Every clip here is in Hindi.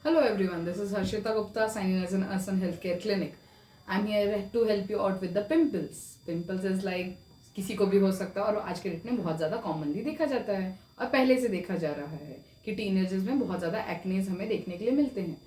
Hello everyone, this is Harshita Gupta signing as an Asan Healthcare Clinic. I'm here to help you out with the pimples. Pimples is like किसी को भी हो सकता है और आज के डेट में बहुत ज़्यादा कॉमनली देखा जाता है और पहले से देखा जा रहा है कि टीनेजर्स में बहुत ज़्यादा एक्नेज हमें देखने के लिए मिलते हैं।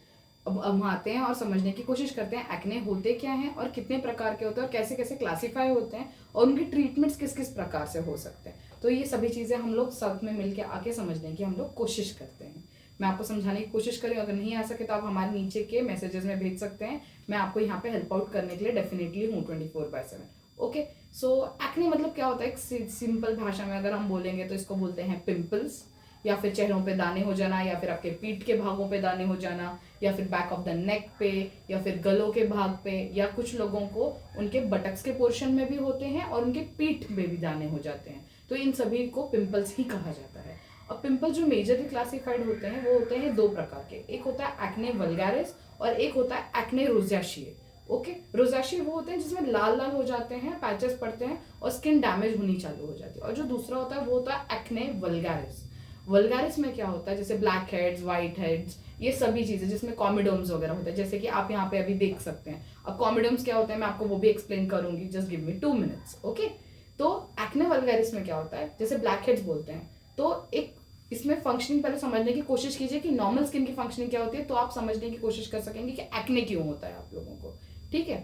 अब हम आते हैं और समझने की कोशिश करते हैं एक्ने होते क्या हैं और कितने प्रकार के होते हैं और कैसे कैसे क्लासीफाई होते हैं और उनके ट्रीटमेंट्स किस किस प्रकार से हो सकते हैं। तो ये सभी चीज़ें हम लोग साथ में मिलकर आके समझने की हम लोग कोशिश करते हैं। मैं आपको समझाने की कोशिश करूँ, अगर नहीं आ सके तो आप हमारे नीचे के मैसेजेस में भेज सकते हैं। मैं आपको यहाँ पे हेल्प आउट करने के लिए डेफिनेटली हूँ 24/7। ओके, सो एक्ने मतलब क्या होता है? एक सिंपल भाषा में अगर हम बोलेंगे तो इसको बोलते हैं पिंपल्स, या फिर चेहरों पे दाने हो जाना, या फिर आपके पीठ के भागों पे दाने हो जाना, या फिर बैक ऑफ द नेक पे, या फिर गलों के भाग पे, या कुछ लोगों को उनके बटक्स के पोर्शन में भी होते हैं और उनके पीठ में भी दाने हो जाते हैं। तो इन सभी को पिंपल्स ही कहा जाता है। अब पिंपल जो मेजरली क्लासिफाइड होते हैं वो होते हैं दो प्रकार के, एक होता है एक्ने वल्गारिस और एक होता है एक्ने रोज़ेशिए। ओके, रोज़ेशिए वो होते हैं जिसमें लाल लाल हो जाते हैं, पैचेस पड़ते हैं और स्किन डैमेज होनी चालू हो जाती है। और जो दूसरा होता है वो होता है एक्ने वल्गारिस। वल्गारिस में क्या होता है, जैसे ब्लैक हेड्स, वाइट हेड्स, ये सभी चीजें जिसमें कॉमिडोम्स वगैरह होते हैं, जैसे कि आप यहाँ पे अभी देख सकते हैं। अब कॉमिडोम्स क्या होते हैं मैं आपको वो भी एक्सप्लेन करूंगी, just give me 2 minutes. Okay, तो एक्ने वल्गारिस में क्या होता है, जैसे ब्लैक हेड्स बोलते हैं, तो एक इसमें फंक्शनिंग पहले समझने की कोशिश कीजिए कि नॉर्मल स्किन की फंक्शनिंग क्या होती है, तो आप समझने की कोशिश कर सकेंगे कि एक्ने क्यों होता है आप लोगों को। ठीक है,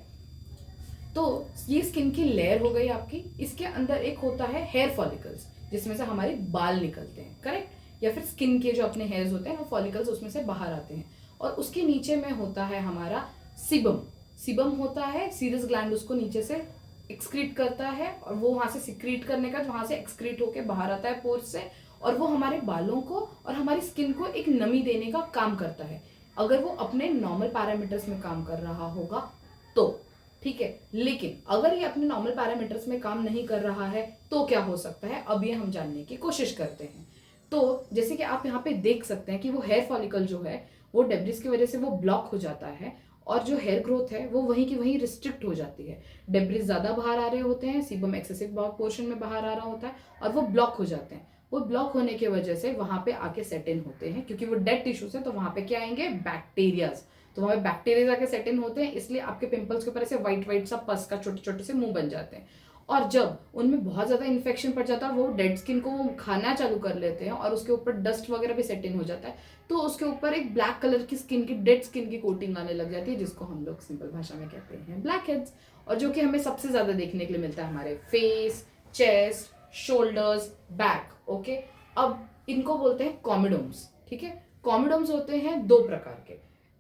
तो ये स्किन की लेयर हो गई आपकी। इसके अंदर एक होता है हेयर फॉलिकल्स, जिसमें से हमारे बाल निकलते हैं, करेक्ट, या फिर स्किन के जो अपने हेयर्स होते हैं वो फॉलिकल्स उसमें से बाहर आते हैं। और उसके नीचे में होता है हमारा सिबम। सिबम होता है सीरस ग्लैंड, उसको नीचे से एक्सक्रीट करता है और वो वहां से सिक्रीट करने का वहां से एक्सक्रीट होके बाहर आता है पोर्स से, और वो हमारे बालों को और हमारी स्किन को एक नमी देने का काम करता है, अगर वो अपने नॉर्मल पैरामीटर्स में काम कर रहा होगा तो। ठीक है, लेकिन अगर ये अपने नॉर्मल पैरामीटर्स में काम नहीं कर रहा है तो क्या हो सकता है, अब ये हम जानने की कोशिश करते हैं। तो जैसे कि आप यहाँ पे देख सकते हैं कि वो हेयर फॉलिकल जो है वो डेब्रिस की वजह से वो ब्लॉक हो जाता है और जो हेयर ग्रोथ है वो वहीं की वहीं रिस्ट्रिक्ट हो जाती है। डेब्रिस ज्यादा बाहर आ रहे होते हैं, सीबम एक्सेसिव पोर्शन में बाहर आ रहा होता है और वो ब्लॉक हो जाते हैं। वो ब्लॉक होने की वजह से वहां पे आके सेट इन होते हैं, क्योंकि वो डेड टिश्यूज है तो वहां पे क्या आएंगे, बैक्टीरियाज। तो वहां बैक्टीरिया आके सेट इन होते हैं, इसलिए आपके पिंपल्स के ऊपर ऐसे व्हाइट व्हाइट सा पस का छोटे छोटे से मुंह बन जाते हैं। और जब उनमें बहुत ज्यादा इन्फेक्शन पड़ जाता है, वो डेड स्किन को वो खाना चालू कर लेते हैं और उसके ऊपर डस्ट वगैरह भी सेट इन हो जाता है, तो उसके ऊपर एक ब्लैक कलर की स्किन की, डेड स्किन की कोटिंग आने लग जाती है, जिसको हम लोग सिंपल भाषा में कहते हैं ब्लैक हेड्स। और जो कि हमें सबसे ज्यादा देखने के लिए मिलता है हमारे face, chest, shoulders, back. Okay, अब इनको बोलते हैं कॉमिडोम्स। ठीक है, कॉमिडोम्स होते हैं दो प्रकार के,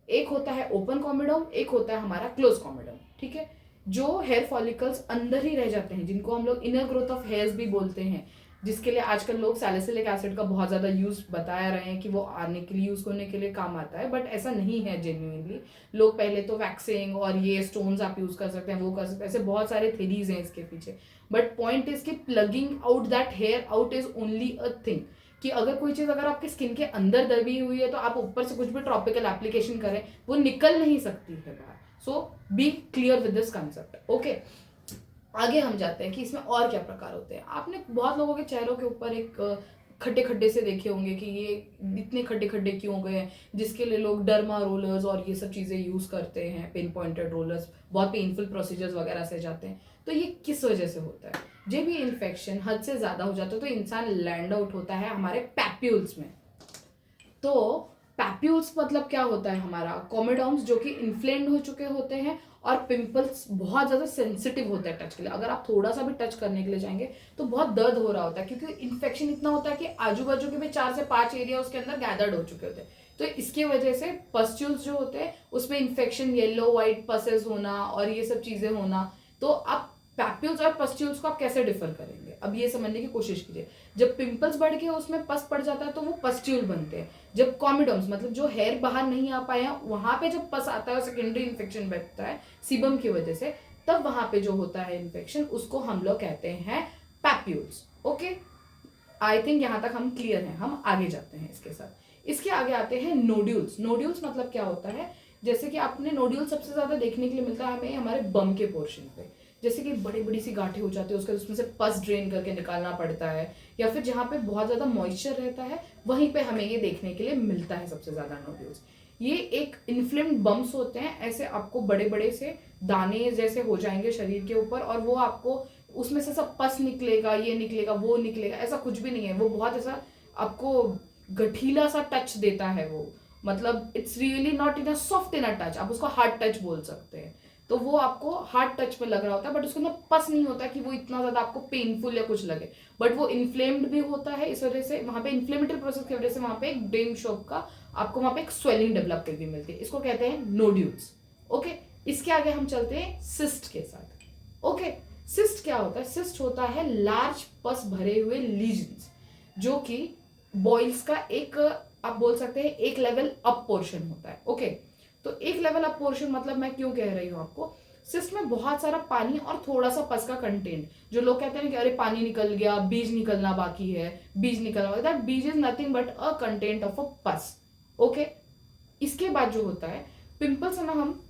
एक होता है ओपन कॉमिडोम, एक होता है हमारा क्लोज कॉमिडोम। ठीक है, जो हेयर फॉलिकल्स अंदर ही रह जाते हैं, जिनको हम लोग इनर ग्रोथ ऑफ हेयर्स भी बोलते हैं, जिसके लिए आजकल लोग सैलिसिलिक एसिड का बहुत ज्यादा यूज बताया रहे हैं कि वो आने के लिए, यूज करने के लिए काम आता है, बट ऐसा नहीं है जेन्युइनली। लोग पहले तो वैक्सिंग और ये स्टोन्स आप यूज कर सकते हैं, वो कर सकते हैं, ऐसे बहुत सारे थेरीज हैं इसके पीछे। बट पॉइंट इज कि plugging out that hair out is only a thing, कि अगर कोई चीज अगर आपकी स्किन के अंदर दबी हुई है तो आप ऊपर से कुछ भी टॉपिकल एप्लीकेशन करें वो निकल नहीं सकती है बाहर। So be clear with this concept. Okay, आगे हम जाते हैं कि इसमें और क्या प्रकार होते हैं। आपने बहुत लोगों के चेहरों के ऊपर एक खड्डे खड्डे से देखे होंगे कि ये इतने खड्डे खड्डे क्यों गए हैं, जिसके लिए लोग डर्मा रोलर्स और ये सब चीजें यूज करते हैं, पिन पॉइंटेड रोलर्स, बहुत पेनफुल प्रोसीजर्स वगैरह से जाते हैं। तो ये किस वजह से होता है, जब भी इन्फेक्शन हद से ज्यादा हो जाता है तो इंसान लैंड आउट होता है हमारे पैप्यूल्स में। तो पैप्यूल्स मतलब क्या होता है, हमारा कॉमेडॉन्स जो कि इन्फ्लेम्ड हो चुके होते हैं और पिंपल्स बहुत ज्यादा सेंसिटिव होता है टच के लिए। अगर आप थोड़ा सा भी टच करने के लिए जाएंगे तो बहुत दर्द हो रहा होता है, क्योंकि इन्फेक्शन इतना होता है कि आजू बाजू के भी 4 से 5 एरिया उसके अंदर गैदर्ड हो चुके होते हैं। तो इसके वजह से पस्ट्यूल्स जो होते हैं उसमें इन्फेक्शन, येलो व्हाइट पसेस होना और ये सब चीजें होना। तो आप पैप्यूल्स और पस्ट्यूल्स को आप कैसे डिफर करेंगे, अब ये समझने की कोशिश कीजिए। जब पिंपल्स बढ़ के उसमें पस पड़ जाता है तो वो पस्ट्यूल बनते हैं। जब कॉमिडोम्स मतलब जो हेयर बाहर नहीं आ पाए हैं वहां पे जब पस आता है और सेकेंडरी इन्फेक्शन बैठता है सीबम की वजह से, तब वहां पे जो होता है इन्फेक्शन उसको हम लोग कहते हैं पैप्यूल्स। ओके, आई थिंक यहां तक हम क्लियर हैं। हम आगे जाते हैं इसके साथ। इसके आगे आते हैं नोड्यूल्स। नोड्यूल्स मतलब क्या होता है, जैसे कि आपने नोड्यूल सबसे ज्यादा देखने के लिए मिलता है हमें हमारे बम के पोर्शन पे, जैसे कि बड़ी बड़ी सी गांठें हो जाती है, उसके उसमें से पस ड्रेन करके निकालना पड़ता है, या फिर जहाँ पे बहुत ज़्यादा मॉइस्चर रहता है वहीं पे हमें ये देखने के लिए मिलता है सबसे ज़्यादा नोड्यूल्स। ये एक इन्फ्लेम्ड बम्प्स होते हैं, ऐसे आपको बड़े बड़े से दाने जैसे हो जाएंगे शरीर के ऊपर, और वो आपको उसमें से सब पस निकलेगा, ये निकलेगा, वो निकलेगा, ऐसा कुछ भी नहीं है। वो बहुत ऐसा आपको गठीला सा टच देता है वो, मतलब it's really not in a soft in a touch, आप उसको हार्ड टच बोल सकते हैं। तो वो आपको हार्ड टच में लग रहा होता है, बट उसके अंदर पस नहीं होता कि वो इतना ज्यादा आपको पेनफुल या कुछ लगे, बट वो इन्फ्लेम्ड भी होता है। इस वजह से वहां पे इन्फ्लेमेटरी प्रोसेस की वजह से वहां पे एक डेम शॉप का आपको वहां पे एक स्वेलिंग डेवलप भी मिलती है, इसको कहते हैं नोड्यूल्स। ओके, इसके आगे हम चलते हैं सिस्ट के साथ। ओके, सिस्ट क्या होता है? सिस्ट होता है लार्ज पस भरे हुए लीजन्स, जो कि बॉइल्स का एक आप बोल सकते हैं एक लेवल अप पोर्शन होता है। ओके, तो एक लेवल अप पोर्शन मतलब मैं क्यों कह रही हूँ आपको, सिस्ट में बहुत सारा पानी और थोड़ा सा पस का कंटेंट। जो लोग कहते हैं कि अरे पानी निकल गया, बीज निकलना बाकी है, बीज निकलना बाकी, दैट बीज is nothing but a content of a पस। ओके, इसके बाद जो होता है पिंपल्स है ना, हम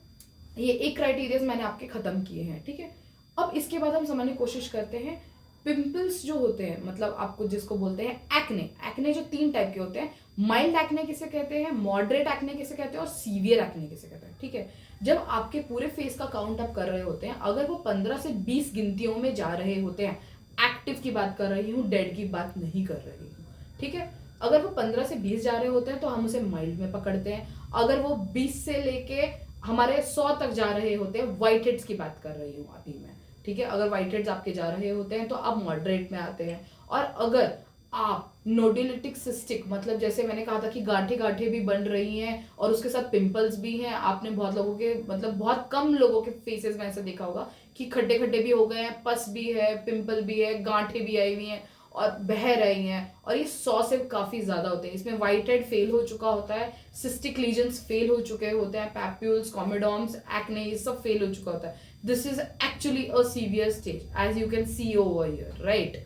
ये एक क्राइटेरिया मैंने आपके खत्म किए हैं, ठीक है। अब इसके बाद हम समझने की कोशिश करते हैं पिंपल्स जो होते हैं, मतलब आपको जिसको बोलते हैं एक्ने। एक्ने जो 3 टाइप के होते हैं, माइल्ड एक्ने किसे कहते हैं, मॉडरेट एक्ने किसे कहते हैं, और सीवियर एक्ने किसे कहते हैं, ठीक है। जब आपके पूरे फेस का काउंट अप कर रहे होते हैं, अगर वो 15 से 20 गिनतियों में जा रहे होते हैं, एक्टिव की बात कर रही हूँ, डेड की बात नहीं कर रही हूँ, ठीक है। अगर वो 15 से 20 जा रहे होते हैं तो हम उसे माइल्ड में पकड़ते हैं। अगर वो 20 से लेके हमारे 100 तक जा रहे होते हैं, व्हाइट हेड्स की बात कर रही हूँ अभी मैं, ठीक है। अगर व्हाइट हेड्स आपके जा रहे होते हैं तो आप मॉडरेट में आते हैं। और अगर आप नोडुलिटिक सिस्टिक, मतलब जैसे मैंने कहा था कि गांठे गांठे भी बन रही हैं और उसके साथ पिंपल्स भी हैं, आपने बहुत लोगों के, मतलब बहुत कम लोगों के फेसेस में ऐसा देखा होगा कि खड्डे खड्डे भी हो गए हैं, पस भी है, पिंपल भी है, गांठे भी आई हुई हैं और बह रही हैं, और ये 100 से काफी ज्यादा होते हैं। इसमें व्हाइट हेड फेल हो चुका होता है, सिस्टिक लीजन्स फेल हो चुके होते हैं, पैप्यूल्स, कॉमेडोम्स, एक्ने, ये सब फेल हो चुका होता है। This is actually a severe stage as you can see over here, right.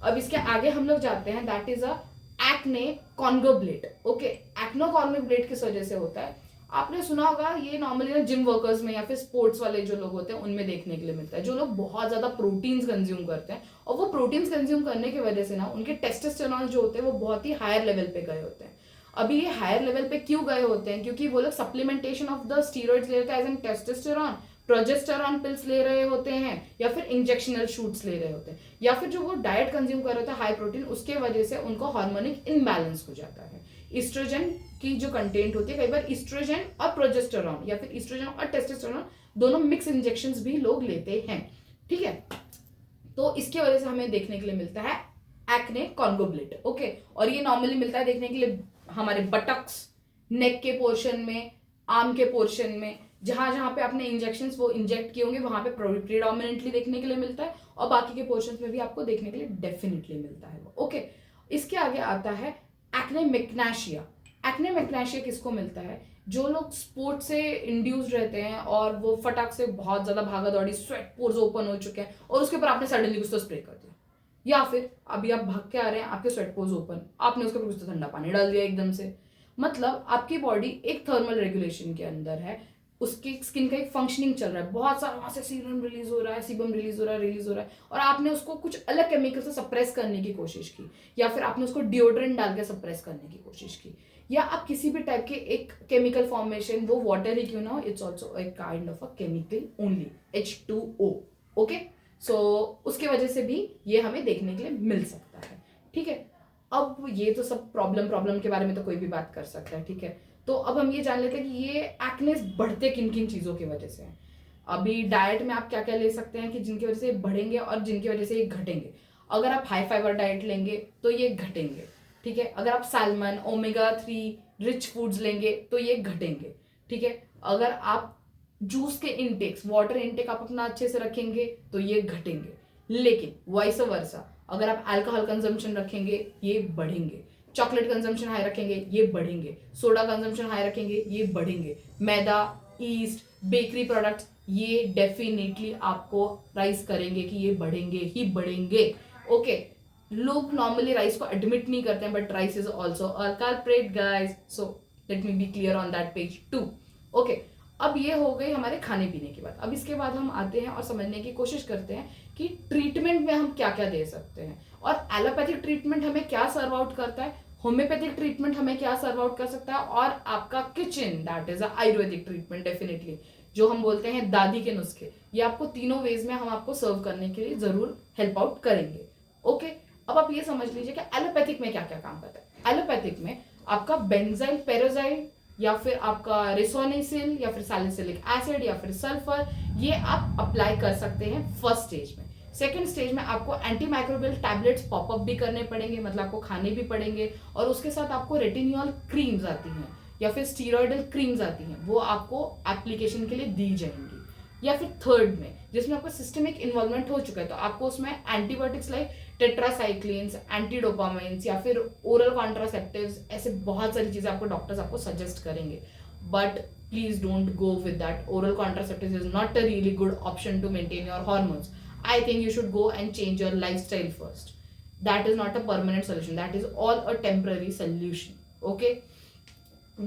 अब इसके आगे हम लोग जाते हैं, that is a acne conglobata. Okay, acne conglobata किस वजह से होता है? आपने सुना होगा, ये नॉर्मली ना जिम वर्कर्स में या फिर स्पोर्ट्स वाले जो लोग होते हैं उनमें देखने के लिए मिलता है, जो लोग बहुत ज्यादा प्रोटीन्स कंज्यूम करते हैं, और वो प्रोटीन्स कंज्यूम करने की वजह से ना उनके टेस्टोस्टेरोन जो होते हैं वो बहुत ही हायर लेवल पे गए होते हैं। अभी ये हायर लेवल पे क्यों गए होते हैं? क्योंकि वो लोग सप्लीमेंटेशन ऑफ द स्टीरॉइड्स लेते हैं, as an testosterone, progesterone pills ले रहे होते हैं, या फिर इंजेक्शनल शूट्स ले रहे होते हैं, या फिर जो वो डाइट कंज्यूम कर रहे होते हैं हाई प्रोटीन, उसके वजह से उनको हार्मोनिक इनबैलेंस हो जाता है। ईस्ट्रोजन की जो कंटेंट होती है, कई बार ईस्ट्रोजन और प्रोजेस्टेरॉन या फिर ईस्ट्रोजन और टेस्टोस्टेरोन दोनों मिक्स इंजेक्शंस भी लोग लेते हैं, ठीक है। तो इसकी वजह से हमें देखने के लिए मिलता है एक्ने कॉन्गोब्लेट। ओके, और ये नॉर्मली मिलता है देखने के लिए हमारे बटक्स, नेक के पोर्शन में, आर्म के पोर्शन में, जहां जहां पे आपने इंजेक्शंस वो इंजेक्ट किए होंगे वहां पे प्रीडोमिनेंटली देखने के लिए मिलता है, और बाकी के पोर्शंस में भी आपको देखने के लिए डेफिनेटली मिलता है वो। ओके, इसके आगे आता है एक्ने मैग्नेशिया। एक्ने मैग्नेशिया किसको मिलता है? जो लोग स्पोर्ट से इंड्यूस्ड रहते हैं और वो फटाक से बहुत ज्यादा भागा दौड़ी, स्वेट पोर्स ओपन हो चुके हैं और उसके ऊपर आपने सडनली कुछ तो स्प्रे कर दिया, या फिर अभी आप भाग के आ रहे हैं, आपके स्वेट पोर्स ओपन, आपने उसके ऊपर कुछ तो ठंडा पानी डाल दिया एकदम से, मतलब आपकी बॉडी एक थर्मल रेगुलेशन के अंदर है, उसकी स्किन का एक फंक्शनिंग चल रहा है, बहुत सारा वहां से सीरम रिलीज हो रहा है, सीबम रिलीज हो रहा है, रिलीज हो रहा है, और आपने उसको कुछ अलग केमिकल से सप्रेस करने की कोशिश की, या फिर आपने उसको डिओड्रेंट डाल के सप्रेस करने की कोशिश की, या आप किसी भी टाइप के एक केमिकल फॉर्मेशन, वो वाटर ही क्यों ना हो, it's also a kind of a chemical only, H2O। Okay, so उसके वजह से भी ये हमें देखने के लिए मिल सकता है, ठीक है। अब ये तो सब प्रॉब्लम के बारे में तो कोई भी बात कर सकता है, ठीक है। तो अब हम ये जान लेते हैं कि ये एक्नेस बढ़ते किन किन चीजों की वजह से हैं। अभी डाइट में आप क्या क्या ले सकते हैं कि जिनकी वजह से ये बढ़ेंगे और जिनकी वजह से ये घटेंगे। अगर आप हाई फाइबर डाइट लेंगे तो ये घटेंगे, ठीक है। अगर आप सैल्मन, ओमेगा 3 रिच फूड्स लेंगे तो ये घटेंगे, ठीक है। अगर आप जूस के इनटेक्स, वाटर इनटेक आप अपना अच्छे से रखेंगे तो ये घटेंगे, लेकिन वाइस वर्सा अगर आप अल्कोहल कंजम्पशन रखेंगे ये बढ़ेंगे, चॉकलेट कंजम्पशन हाई रखेंगे ये बढ़ेंगे, सोडा कंजम्पशन हाई रखेंगे ये बढ़ेंगे, मैदा, ईस्ट, बेकरी प्रोडक्ट्स ये डेफिनेटली आपको राइस करेंगे कि ये बढ़ेंगे ही बढ़ेंगे। ओके, लोग नॉर्मली राइस को एडमिट नहीं करते हैं, but rice is also a culprit guys, so let me be clear on that page too. Okay, अब ये हो गई हमारे खाने पीने की बात। अब इसके बाद हम आते हैं और समझने की कोशिश करते हैं कि ट्रीटमेंट में हम क्या क्या दे सकते हैं, और एलोपैथिक ट्रीटमेंट हमें क्या सर्व आउट करता है, होम्योपैथिक ट्रीटमेंट हमें क्या सर्व आउट कर सकता है, और आपका kitchen that is Ayurvedic treatment definitely, जो हम बोलते हैं दादी के नुस्खे, ये आपको तीनों वेज में हम आपको सर्व करने के लिए जरूर हेल्प आउट करेंगे। ओके, अब आप ये समझ लीजिए कि एलोपैथिक में क्या क्या काम करता है। एलोपैथिक में आपका बेंजाइल पेरोजाइड या फिर आपका रेसोनेसिल या फिर सैलिसिलिक एसिड या फिर सल्फर, ये आप अप्लाई कर सकते हैं फर्स्ट स्टेज में। सेकेंड स्टेज में आपको एंटी माइक्रोबियल टैबलेट्स पॉपअप भी करने पड़ेंगे, मतलब आपको खाने भी पड़ेंगे, और उसके साथ आपको रेटिनियल क्रीम्स आती हैं या फिर स्टीरॉयडल क्रीम्स आती हैं, वो आपको एप्लीकेशन के लिए दी जाएंगी। या फिर थर्ड में जिसमें आपका सिस्टमिक इन्वॉल्वमेंट हो चुका है, तो आपको उसमें एंटीबायोटिक्स लाइक टेट्रासाइक्लिन्स, एंटीडोपामाइंस या फिर ओरल कॉन्ट्रासेप्टिव्स, ऐसे बहुत सारी चीजें आपको डॉक्टर्स आपको सजेस्ट करेंगे। But please don't go with that. Oral contraceptives is not a really good option to maintain your hormones. I think you should go and change your lifestyle first. That is not a permanent solution. That is all a temporary solution. Okay.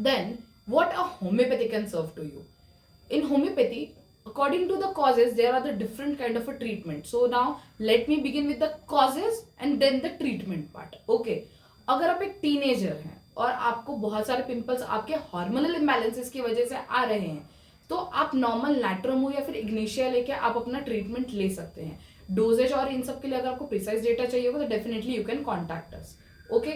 Then what a homeopathy can serve to you. In homeopathy, according to the causes, there are the different kind of a treatment. So now let me begin with the causes and then the treatment part. Okay. अगर आप एक टीनेजर हैं और आपको बहुत सारे पिंपल्स आपके हार्मोनल इम्बैलेंसेस की वजह से आ रहे हैं, तो आप नॉर्मल नैट्रोमू या फिर इग्निशिया लेके आप अपना ट्रीटमेंट ले सकते हैं। डोजेज और इन सब के लिए अगर आपको प्रिसाइज डेटा चाहिए होगा तो definitely you can contact us. Okay,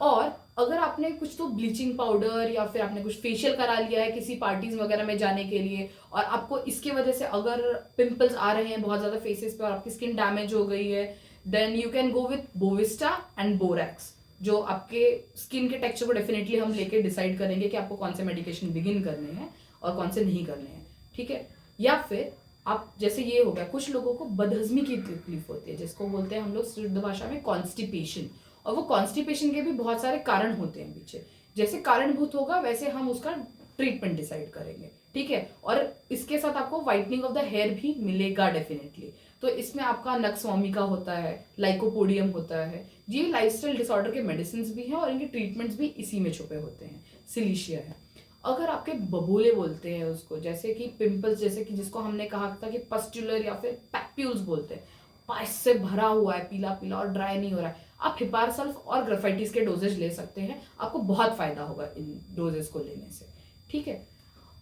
और अगर आपने कुछ तो ब्लीचिंग पाउडर या फिर आपने कुछ फेशियल करा लिया है किसी पार्टीज वगैरह में जाने के लिए, और आपको इसके वजह से अगर पिंपल्स आ रहे हैं बहुत ज्यादा फेसेस पे और आपकी स्किन डैमेज हो गई है, then you can go with Bovista and borax, जो आपके स्किन के टेक्सचर को डेफिनेटली हम लेके डिसाइड करेंगे कि आपको कौन से मेडिकेशन बिगिन करने हैं और कौन से नहीं करने हैं। ठीक है, या फिर आप जैसे ये हो गया, कुछ लोगों को बदहजमी की तकलीफ होती है जिसको बोलते हैं हम लोग शुद्ध भाषा में कॉन्स्टिपेशन, और वो कॉन्स्टिपेशन के भी बहुत सारे कारण होते हैं पीछे। जैसे कारणभूत होगा वैसे हम उसका ट्रीटमेंट डिसाइड करेंगे। ठीक है, और इसके साथ आपको व्हाइटनिंग ऑफ द हेयर भी मिलेगा डेफिनेटली। तो इसमें आपका नक्स वोमिका होता है, लाइकोपोडियम होता है, ये लाइफस्टाइल डिसऑर्डर के मेडिसिन भी हैं और इनके ट्रीटमेंट्स भी इसी में छुपे होते हैं। सिलिशिया है, अगर आपके बबूले बोलते हैं उसको, जैसे कि पिंपल्स, जैसे कि जिसको हमने कहा था कि पस्टुलर या फिर पैप्यूल्स बोलते हैं, पाइस से भरा हुआ है, पीला पीला और ड्राई नहीं हो रहा है, आप हिपारसल्फ और ग्राफाइटिस के डोजेज ले सकते हैं, आपको बहुत फायदा होगा इन डोजेस को लेने से। ठीक है,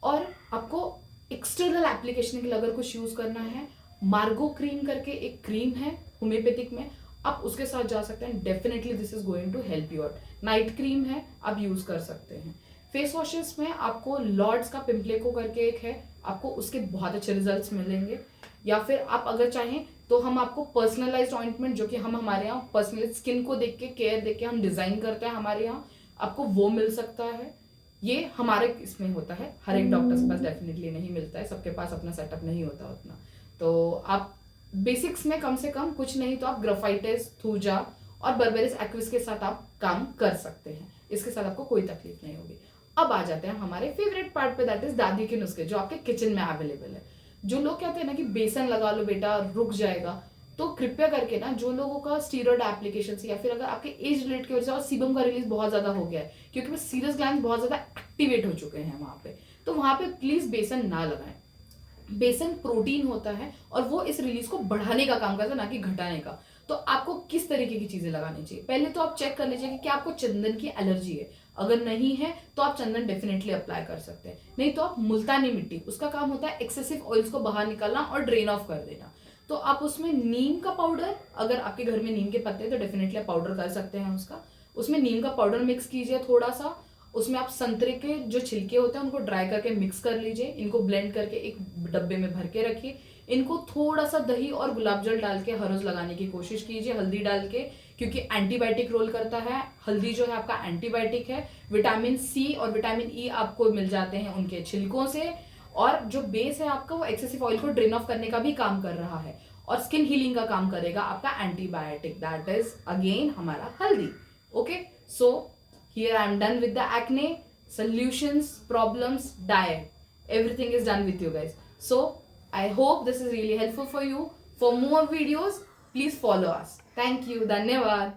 और आपको एक्सटर्नल एप्लीकेशन के लिए अगर कुछ यूज करना है, मार्गो क्रीम करके एक क्रीम है होम्योपैथिक में, आप उसके साथ जा सकते हैं। Definitely this is going to help you out. Night cream है, आप यूज कर सकते हैं। फेस वॉशेस में आपको लॉर्ड्स का पिंपलेको करके एक है, आपको उसके बहुत अच्छे रिजल्ट्स मिलेंगे। या फिर आप अगर चाहें तो हम आपको पर्सनलाइज्ड ऑइंटमेंट, जो कि हम हमारे यहाँ पर्सनलाइज स्किन को देख के केयर देख के हम डिजाइन करते हैं हमारे यहाँ, आपको वो मिल सकता है। ये हमारे इसमें होता है, हर एक डॉक्टर के पास डेफिनेटली नहीं मिलता है, सबके पास अपना सेटअप नहीं होता उतना। तो आप बेसिक्स में कम से कम कुछ नहीं तो आप ग्राफाइटिस, थूजा और बर्बेरिस एक्विस के साथ आप काम कर सकते हैं, इसके साथ आपको कोई तकलीफ नहीं होगी। अब आ जाते हैं हमारे फेवरेट पार्ट पे, दैट इज दादी के नुस्खे, जो आपके किचन में अवेलेबल है। जो लोग कहते हैं ना कि बेसन लगा लो बेटा रुक जाएगा, तो कृपया करके ना, जो लोगों का स्टीरॉयड एप्लीकेशन या फिर अगर आपके एज रिलेट की वजह से और सीबम का रिलीज बहुत ज्यादा हो गया है, क्योंकि सीरस ग्लैंड बहुत ज्यादा एक्टिवेट हो चुके हैं वहां पे, तो वहां पे प्लीज बेसन ना लगाएं। बेसन प्रोटीन होता है और वो इस रिलीज को बढ़ाने का काम करता है, ना कि घटाने का। तो आपको किस तरीके की चीजें लगानी चाहिए, पहले तो आप चेक कर लीजिए कि क्या आपको चंदन की एलर्जी है। अगर नहीं है तो आप चंदन डेफिनेटली अप्लाई कर सकते हैं, नहीं तो आप मुल्तानी मिट्टी, उसका काम होता है एक्सेसिव ऑयल्स को बाहर निकालना और ड्रेन ऑफ कर देना। तो आप उसमें नीम का पाउडर, अगर आपके घर में नीम के पत्ते हैं तो डेफिनेटली आप पाउडर कर सकते हैं उसका, उसमें नीम का पाउडर मिक्स कीजिए थोड़ा सा, उसमें आप संतरे के जो छिलके होते हैं उनको ड्राई करके मिक्स कर लीजिए, इनको ब्लेंड करके एक डब्बे में भर के रखिए, इनको थोड़ा सा दही और गुलाब जल डाल के हर रोज लगाने की कोशिश कीजिए, हल्दी डाल के, क्योंकि एंटीबायोटिक रोल करता है। हल्दी जो है आपका एंटीबायोटिक है, विटामिन सी और विटामिन ई आपको मिल जाते हैं उनके छिलकों से, और जो बेस है आपका वो एक्सेसिव ऑयल को ड्रेन ऑफ करने का भी काम कर रहा है, और स्किन हीलिंग का काम करेगा आपका एंटीबायोटिक, दैट इज अगेन हमारा हल्दी। Okay, so here I am done with the acne, solutions, problems, diet. Everything is done with you guys. So I hope this is really helpful for you. For more videos, please follow us. Thank you. Dhanyavad.